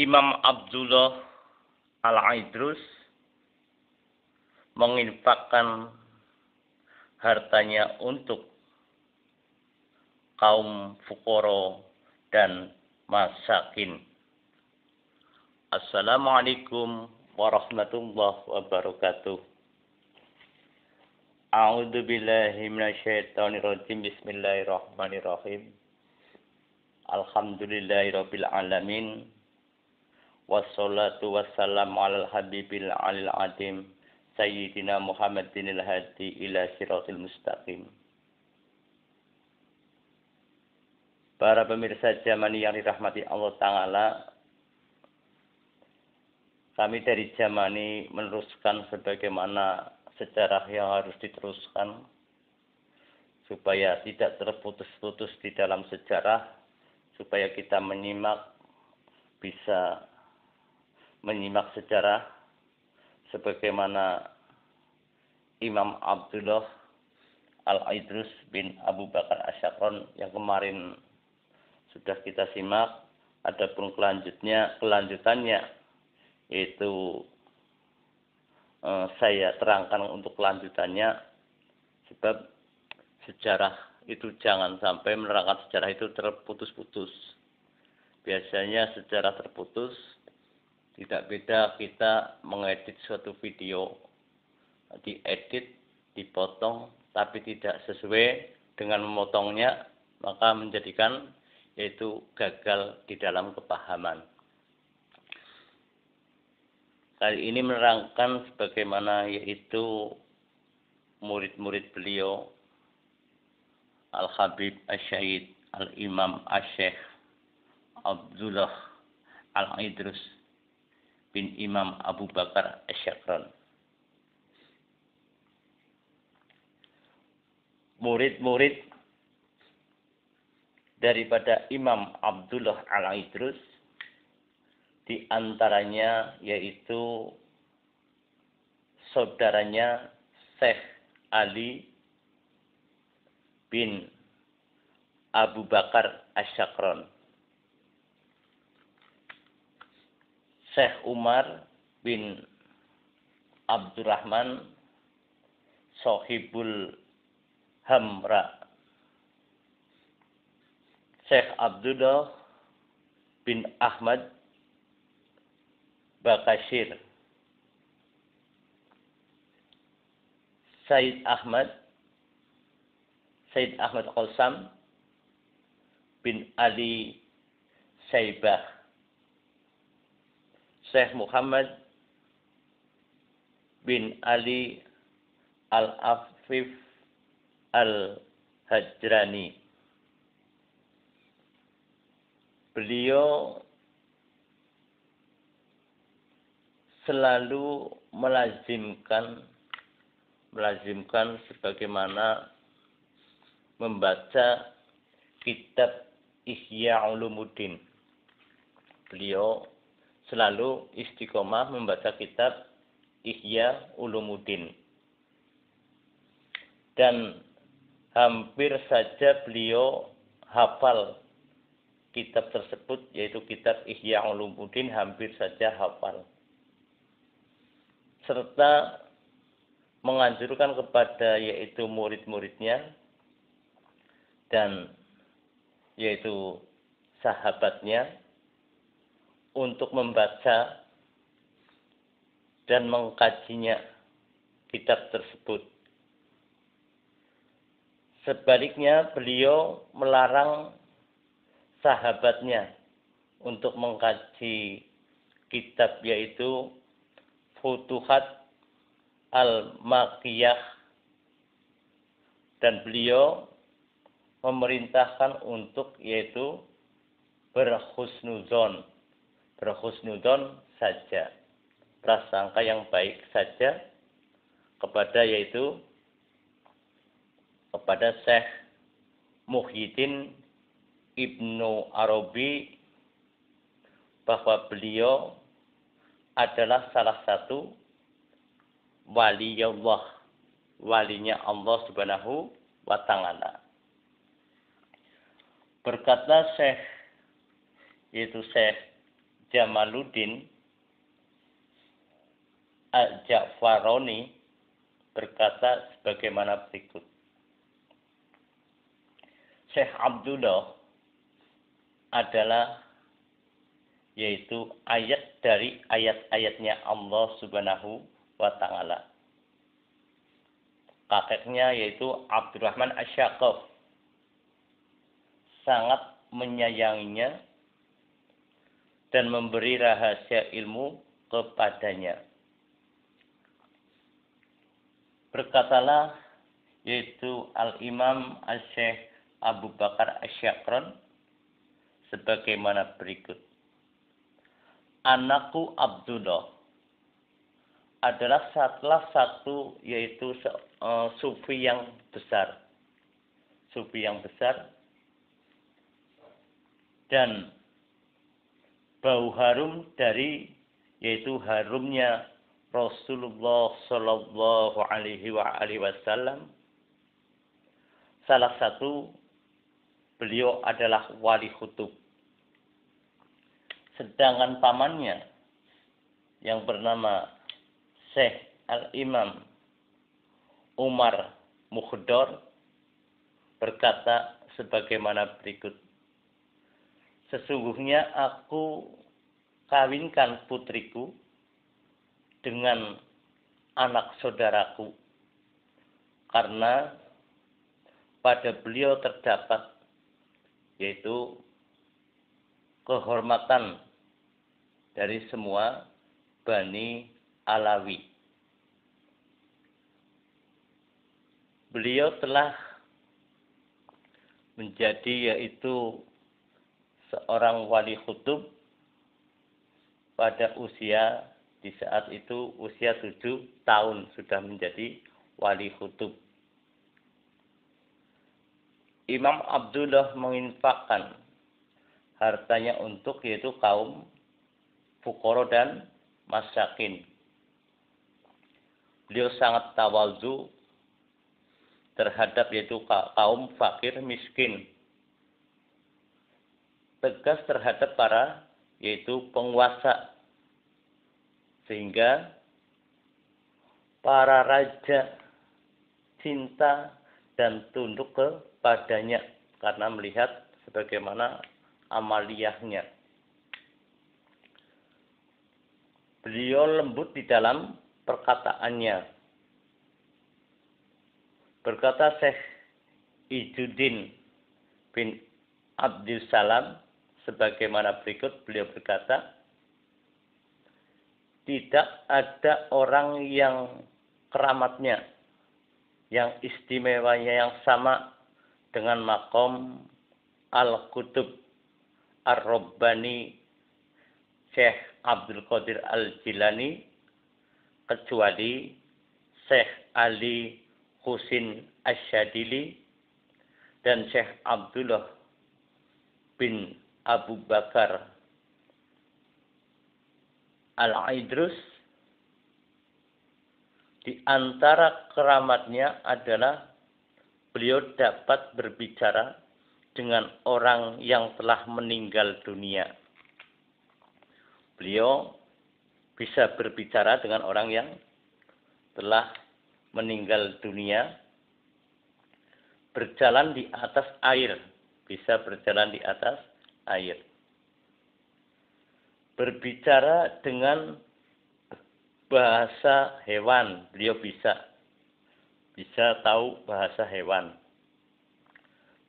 Imam Abdullah Al-Aidrus menginfakkan hartanya untuk kaum fukara dan masakin. Assalamualaikum warahmatullahi wabarakatuh. A'udzu billahi minasyaitonir rajim. Bismillahirrahmanirrahim. Alhamdulillahirabbil alamin. Wassalatu wassalamu alal habibil alil adim sayyidina Muhammadinil hadi ila siratil mustaqim. Para pemirsa Jamani yang dirahmati Allah Ta'ala, kami dari Jamani meneruskan sebagaimana sejarah yang harus diteruskan supaya tidak terputus-putus di dalam sejarah, supaya kita bisa menyimak sejarah sebagaimana Imam Abdullah Al-Aidrus bin Abu Bakar Asyakron yang kemarin sudah kita simak. Adapun kelanjutannya yaitu saya terangkan untuk kelanjutannya, sebab sejarah itu jangan sampai menerangkan sejarah itu terputus-putus. Biasanya sejarah terputus tidak beda kita mengedit suatu video, diedit, dipotong, tapi tidak sesuai dengan memotongnya, maka menjadikan yaitu gagal di dalam kepahaman. Kali ini menerangkan sebagaimana yaitu murid-murid beliau Al-Habib Asy-Syaikh Al-Imam Asy-Syaikh Abdullah Al-Aidrus bin Imam Abu Bakar Asyakron. Murid-murid daripada Imam Abdullah Al-Aidrus di antaranya yaitu saudaranya Syekh Ali bin Abu Bakar Asyakron, Syekh Umar bin Abdurrahman Sohibul Hamra, Syekh Abdullah bin Ahmad Bakashir, Said Ahmad Qasam bin Ali Saibah, Syekh Muhammad bin Ali Al-Afif Al-Hajrani. Beliau selalu melazimkan sebagaimana membaca kitab Ihya Ulumuddin. Beliau selalu istiqomah membaca kitab Ihya Ulumuddin. Dan hampir saja beliau hafal kitab tersebut, yaitu kitab Ihya Ulumuddin, hampir saja hafal. Serta menganjurkan kepada yaitu murid-muridnya dan yaitu sahabatnya untuk membaca dan mengkajinya kitab tersebut. Sebaliknya beliau melarang sahabatnya untuk mengkaji kitab yaitu Futuhat Al-Makkiyah, dan beliau memerintahkan untuk yaitu berhusnuzon saja, prasangka yang baik saja kepada Syekh Muhyiddin Ibnu Arabi, bahwa beliau adalah salah satu walinya Allah Subhanahu wa Ta'ala. Berkata Syekh Jamaluddin Al-Ja'faroni berkata sebagaimana berikut. Syekh Abdullah adalah yaitu ayat dari ayat-ayatnya Allah Subhanahu wa Ta'ala. Kakeknya yaitu Abdurrahman Asy-Syaqqaf sangat menyayanginya dan memberi rahasia ilmu kepadanya. Berkatalah yaitu Al-Imam Al-Syekh Abu Bakar Asy-Syakrani sebagaimana berikut. Anakku Abdullah adalah salah satu yaitu sufi yang besar. Sufi yang besar dan bau harum dari yaitu harumnya Rasulullah Shallallahu Alaihi Wasallam. Salah satu beliau adalah wali khutub. Sedangkan pamannya yang bernama Syekh Al-Imam Umar Mukhdar berkata sebagaimana berikut. Sesungguhnya aku kawinkan putriku dengan anak saudaraku karena pada beliau terdapat yaitu kehormatan dari semua Bani Alawi. Beliau telah menjadi yaitu seorang wali khutub pada usia di saat itu usia 7 tahun sudah menjadi wali khutub. Imam Abdullah menginfakkan hartanya untuk yaitu kaum fuqara dan masakin. Beliau sangat tawadhu terhadap yaitu kaum fakir miskin. Tegas terhadap para yaitu penguasa. Sehingga para raja cinta dan tunduk kepadanya karena melihat sebagaimana amaliyahnya. Beliau lembut di dalam perkataannya. Berkata Syekh Ijuddin bin Abdul Salam sebagaimana berikut, beliau berkata, tidak ada orang yang keramatnya, yang istimewanya yang sama dengan makom Al-Qutub Ar-Rabbani Syekh Abdul Qadir Al-Jilani kecuali Syekh Ali Husin Asyadili dan Syekh Abdullah bin Abu Bakar Al-Idrus. Di antara keramatnya adalah beliau dapat berbicara dengan orang yang telah meninggal dunia. Beliau bisa berbicara dengan orang yang telah meninggal dunia, berjalan di atas air, bisa berjalan di atas air. Berbicara dengan bahasa hewan, beliau bisa tahu bahasa hewan.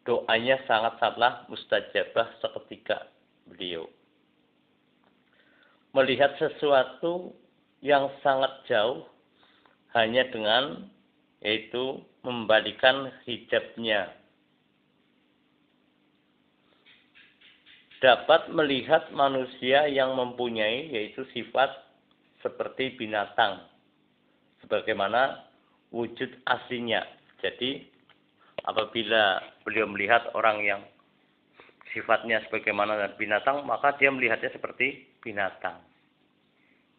Doanya sangat-sangatlah mustajabah seketika beliau. Melihat sesuatu yang sangat jauh hanya dengan yaitu membalikan hijabnya. Dapat melihat manusia yang mempunyai yaitu sifat seperti binatang, sebagaimana wujud aslinya. Jadi apabila beliau melihat orang yang sifatnya sebagaimana binatang, maka dia melihatnya seperti binatang.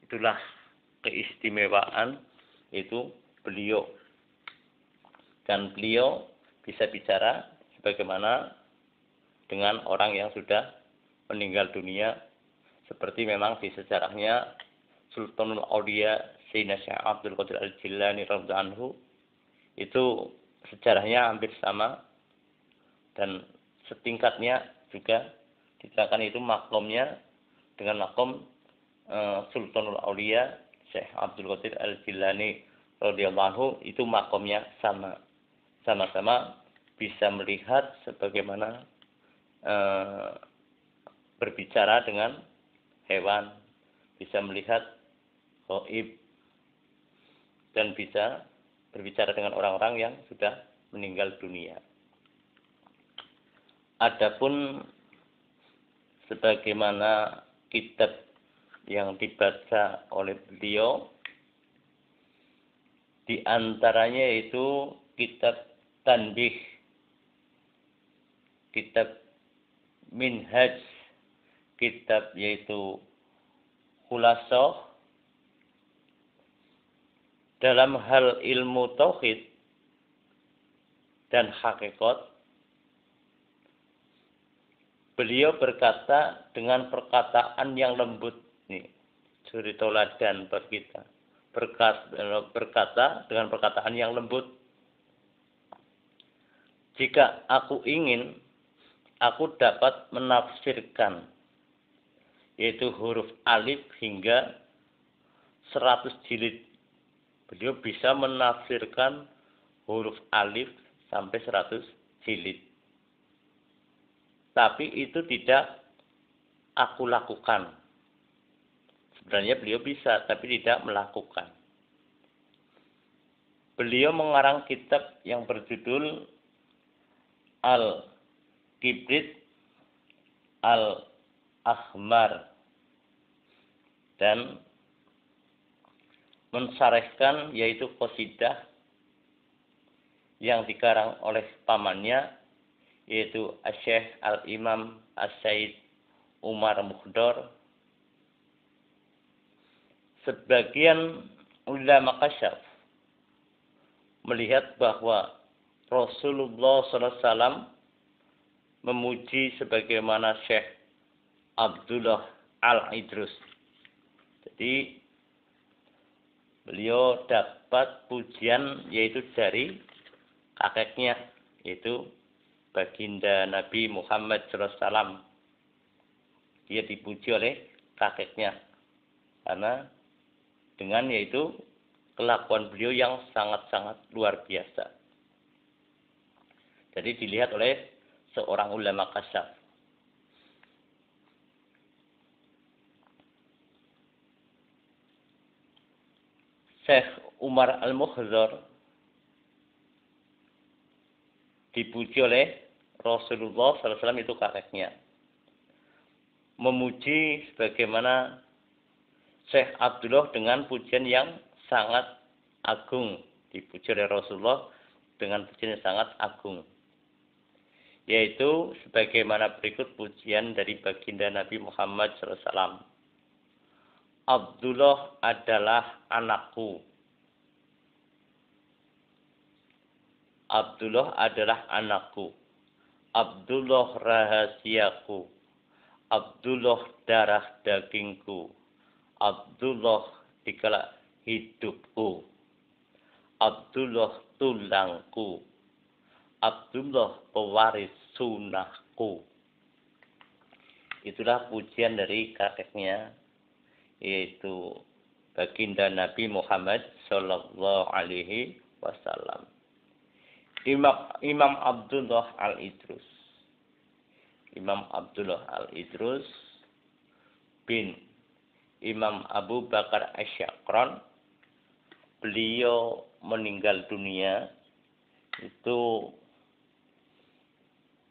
Itulah keistimewaan itu beliau. Dan beliau bisa bicara sebagaimana dengan orang yang sudah meninggal dunia Seperti memang di sejarahnya Sultanul Aulia Sayyidina Syekh Abdul Qadir Al-Jilani radhiyallahu anhu itu sejarahnya hampir sama dan setingkatnya juga dikatakan itu makomnya dengan makom Sultanul Aulia Syekh Abdul Qadir Al-Jilani radhiyallahu anhu itu makomnya sama-sama bisa melihat sebagaimana berbicara dengan hewan, bisa melihat gaib dan bisa berbicara dengan orang-orang yang sudah meninggal dunia. Adapun sebagaimana kitab yang dibaca oleh beliau, di antaranya yaitu kitab Tanbih, kitab Minhaj, kitab yaitu Khulasah dalam hal ilmu tauhid dan hakikat. Beliau berkata dengan perkataan yang lembut, nih suri toladan buat kita. Berkata dengan perkataan yang lembut, jika aku ingin, aku dapat menafsirkan yaitu huruf alif hingga 100 jilid. Beliau bisa menafsirkan huruf alif sampai 100 jilid. Tapi itu tidak aku lakukan. Sebenarnya beliau bisa, tapi tidak melakukan. Beliau mengarang kitab yang berjudul Al-Kibrit Al-Ahmar dan mensyarahkan yaitu qasidah yang dikarang oleh pamannya yaitu Syekh Al-Imam As-Said Umar Mukhdar. Sebagian ulama kasyaf melihat bahwa Rasulullah SAW memuji sebagaimana Syekh Abdullah Al-Idrus. Jadi beliau dapat pujian yaitu dari kakeknya, yaitu baginda Nabi Muhammad SAW. Dia dipuji oleh kakeknya karena dengan yaitu kelakuan beliau yang sangat-sangat luar biasa. Jadi dilihat oleh seorang ulama kasyaf. Syekh Umar Al-Mukhdar dipuji oleh Rasulullah SAW itu kakeknya. Memuji sebagaimana Syekh Abdullah dengan pujian yang sangat agung. Dipuji oleh Rasulullah dengan pujian yang sangat agung. Yaitu sebagaimana berikut pujian dari baginda Nabi Muhammad SAW. Abdullah adalah anakku. Abdullah adalah anakku. Abdullah rahasiaku. Abdullah darah dagingku. Abdullah dikala hidupku. Abdullah tulangku. Abdullah pewaris sunnahku. Itulah pujian dari kakeknya, yaitu baginda Nabi Muhammad Sallallahu Alaihi Wasallam. Imam Abdullah Al-Idrus. Imam Abdullah Al-Idrus bin Imam Abu Bakar Asy-Syakran, beliau meninggal dunia itu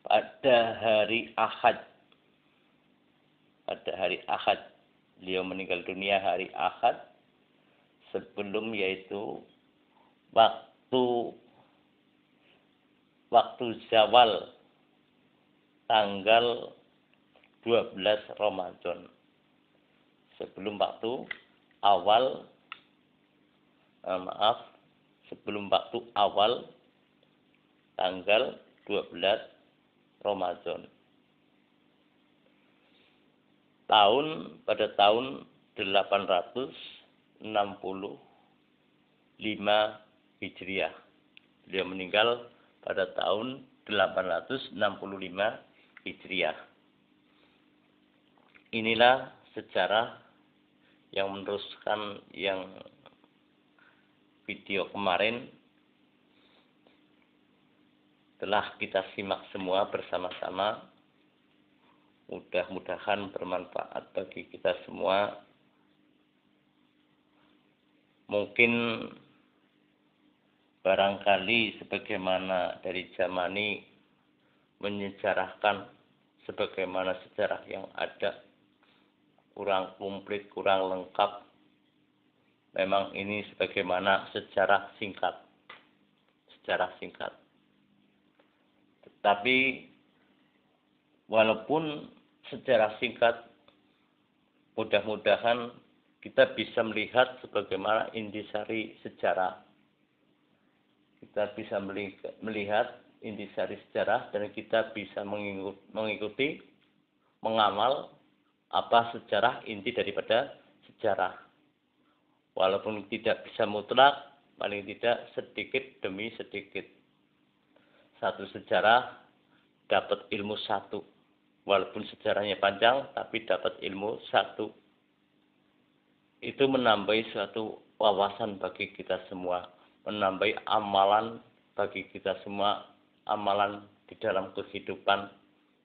pada hari Ahad. Pada hari Ahad beliau meninggal dunia hari Ahad sebelum yaitu waktu Zawal tanggal 12 Ramadan. Sebelum waktu awal sebelum waktu awal tanggal 12 Ramadan. pada tahun 865 Hijriah. Beliau meninggal pada tahun 865 Hijriah. Inilah sejarah yang meneruskan yang video kemarin telah kita simak semua bersama-sama. Mudah-mudahan bermanfaat bagi kita semua. Mungkin barangkali sebagaimana dari Jamani menyejarahkan sebagaimana sejarah yang ada kurang komplit, kurang lengkap. Memang ini sebagaimana sejarah singkat. Tetapi walaupun sejarah singkat, mudah-mudahan kita bisa melihat sebagaimana intisari sejarah. Kita bisa melihat intisari sejarah dan kita bisa mengikuti, mengamal apa sejarah, inti daripada sejarah. Walaupun tidak bisa mutlak, paling tidak sedikit demi sedikit. Satu sejarah dapat ilmu satu. Walaupun sejarahnya panjang, tapi dapat ilmu satu. Itu menambahi suatu wawasan bagi kita semua. Menambahi amalan bagi kita semua. Amalan di dalam kehidupan.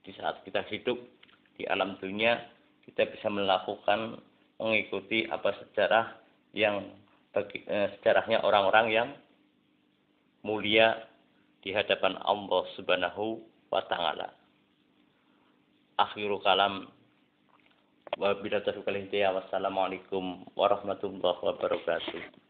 Di saat kita hidup di alam dunia, kita bisa melakukan, mengikuti apa sejarah yang sejarahnya orang-orang yang mulia di hadapan Allah Subhanahu wa Ta'ala. Akhirul kalam, wabillahi taufiq wal hidayah. Wassalamualaikum warahmatullahi wabarakatuh.